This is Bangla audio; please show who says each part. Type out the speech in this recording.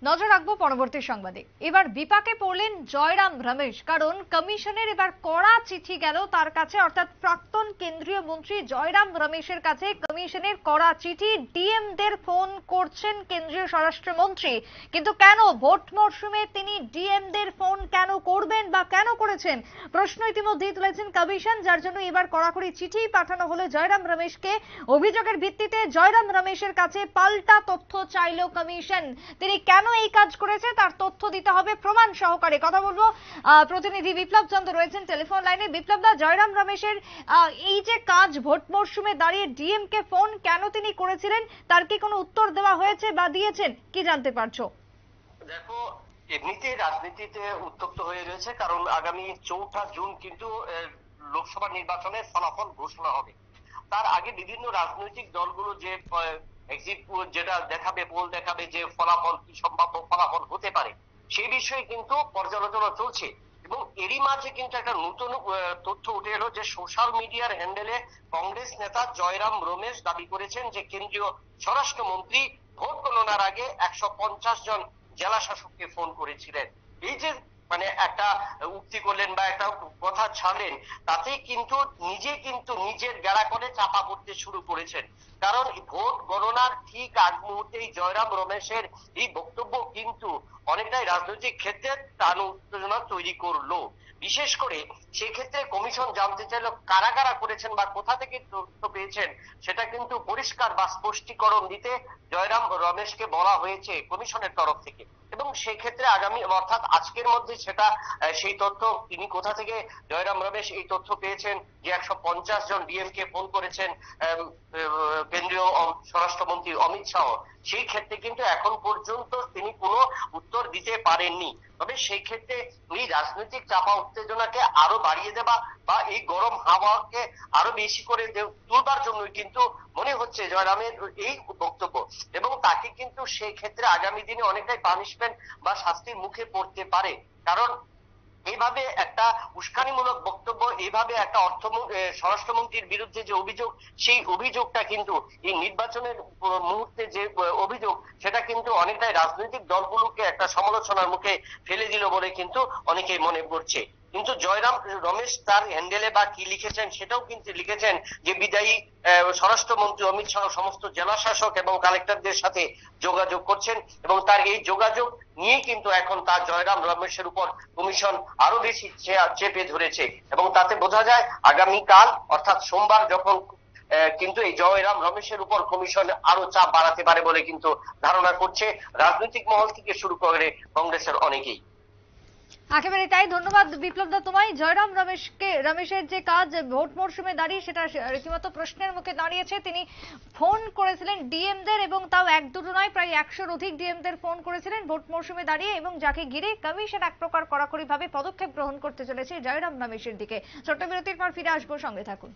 Speaker 1: নজর রাখবো পরবর্তী সংবাদে। এবার বিপাকে পড়লেন জয়রাম রমেশ, কারণ কমিশনের এবার কড়া চিঠি গেল তার কাছে, অর্থাৎ প্রাক্তন কেন্দ্রীয় মন্ত্রী জয়রাম রমেশের কাছে কমিশনের কড়া চিঠি। ডিএমদের ফোন করছেন কেন্দ্রীয় স্বরাষ্ট্রমন্ত্রী, কিন্তু কেন ভোট মরশুমে তিনি ডিএমদের ফোন কেন করবেন বা কেন করেছেন, প্রশ্ন ইতিমধ্যেই তুলেছেন কমিশন, যার জন্য এবার কড়াকড়ি চিঠি পাঠানো হলো জয়রাম রমেশকে। অভিযোগের ভিত্তিতে জয়রাম রমেশের কাছে পাল্টা তথ্য চাইল কমিশন। তিনি কেন এই কাজ করেছে তার তথ্য দিতে হবে প্রমাণ সহকারে। কথা বলবো প্রতিনিধি বিপ্লব চন্দ্র রয়েছেন টেলিফোন লাইনে। বিপ্লব দা, জয়রাম রমেশের এই যে কাজ, ভোট মরশুমে দাঁড়িয়ে ডিএম কে ফোন কেন তিনি করেছিলেন, তার কি কোনো উত্তর দেওয়া হয়েছে বা দিয়েছেন, কি জানতে পারছো?
Speaker 2: দেখো, এমনিতে রাজনীতিতে উত্তপ্ত হয়ে রয়েছে, কারণ আগামী 4 জুন কিন্তু লোকসভা নির্বাচনের ফলাফল ঘোষণা হবে। তার আগে বিভিন্ন রাজনৈতিক দলগুলো যে এক্সিট পোল যেটা দেখাবে, পোল দেখাবে যে ফলাফল কি সম্ভাব্য ফলাফল হতে পারে, সেই বিষয়ে কিন্তু পর্যালোচনা চলছে। এবং এরই মাঝে কিন্তু একটা নতুন তথ্য উঠে এলো যে সোশ্যাল মিডিয়ার হ্যান্ডেলে কংগ্রেস নেতা জয়রাম রমেশ দাবি করেছেন যে কেন্দ্রীয় স্বরাষ্ট্রমন্ত্রী ভোট গণনার আগে 150 জন জেলা শাসককে ফোন করেছিলেন। এই যে একটা উক্তি করলেন বা একটা কথা ছাড়লেন, তাতে কিন্তু নিজের গেড়া করে চাপা পড়তে শুরু করেছেন। কারণ ভোট গণনার ঠিক আগ মুহূর্তেই জয়রাম রমেশের এই বক্তব্য কিন্তু অনেকটাই রাজনৈতিক ক্ষেত্রে টান উত্তেজনা তৈরি করলো। বিশেষ করে সেক্ষেত্রে কমিশন জানতে চাইল কারা কারা করেছেন বা কোথা থেকে তথ্য পেয়েছেন, সেটা কিন্তু পরিষ্কার বা স্পষ্টীকরণ দিতে জয়রাম রমেশকে বলা হয়েছে কমিশনের তরফ থেকে। এবং সেক্ষেত্রে আগামী অর্থাৎ আজকের মধ্যে সেটা সেই তথ্য তিনি কোথা থেকে জয়রাম রমেশ এই তথ্য পেয়েছেন যে 150 জন ডিএম কে ফোন করেছেন কেন্দ্রীয় স্বরাষ্ট্রমন্ত্রী অমিত শাহ, সেই ক্ষেত্রে কিন্তু এখন পর্যন্ত তিনি কোনো উত্তর দিতে পারেননি। তবে সেই ক্ষেত্রে এই রাজনৈতিক চাপা উত্তেজনাকে আরো বাড়িয়ে দেবা বা এই গরম হাওয়াকে আরো বেশি করে তুলবার জন্যই কিন্তু মনে হচ্ছে জয়রামের এই বক্তব্য। এবং তাকে কিন্তু সেই ক্ষেত্রে আগামী দিনে অনেকটাই পানিশমেন্ট বা শাস্তির মুখে পড়তে পারে। কারণ এইভাবে একটা উস্কানিমূলক বক্তব্য, এইভাবে একটা স্বরাষ্ট্রমন্ত্রীর বিরুদ্ধে যে অভিযোগ, সেই অভিযোগটা কিন্তু এই নির্বাচনের মুহূর্তে যে অভিযোগ, সেটা কিন্তু অনেকটাই রাজনৈতিক দলগুলোকে একটা সমালোচনার মুখে ফেলে দিল বলে কিন্তু অনেকেই মনে করছে। কিন্তু জয়রাম রমেশ তার হ্যান্ডেলে বা কি লিখেছেন সেটাও কিন্তু লিখেছেন যে বিদায়ী স্বরাষ্ট্রমন্ত্রী অমিত শাহ সমস্ত জেলা শাসক এবং কালেক্টরদের সাথে যোগাযোগ করছেন, এবং তার এই যোগাযোগ নিয়ে কিন্তু এখন তার জয়রাম রমেশের উপর কমিশন আরো বেশি চেপে ধরেছে। এবং তাতে বোঝা যায় আগামীকাল অর্থাৎ সোমবার যখন কিন্তু এই জয়রাম রমেশের উপর কমিশন আরো চাপ বাড়াতে পারে বলে কিন্তু ধারণা করছে রাজনৈতিক মহল থেকে শুরু করে কংগ্রেসের অনেকেই।
Speaker 1: একেবারে তাই। ধন্যবাদ বিপ্লব দা তোমায়। জয়রাম রমেশের যে কাজ ভোট মরশুমে দাঁড়িয়ে সেটা রীতিমতো প্রশ্নের মুখে দাঁড়িয়েছে। তিনি ফোন করেছিলেন ডিএমদের, এবং তাও এক দুটো নয়, প্রায় 100-র অধিক ডিএমদের ফোন করেছিলেন ভোট মরশুমে দাঁড়িয়ে, এবং যাকে ঘিরে কমিশন এক প্রকার কড়াকড়ি ভাবে পদক্ষেপ গ্রহণ করতে চলেছে জয়রাম রমেশের দিকে। ছোট্ট বিরতির পর ফিরে আসবো, সঙ্গে থাকুন।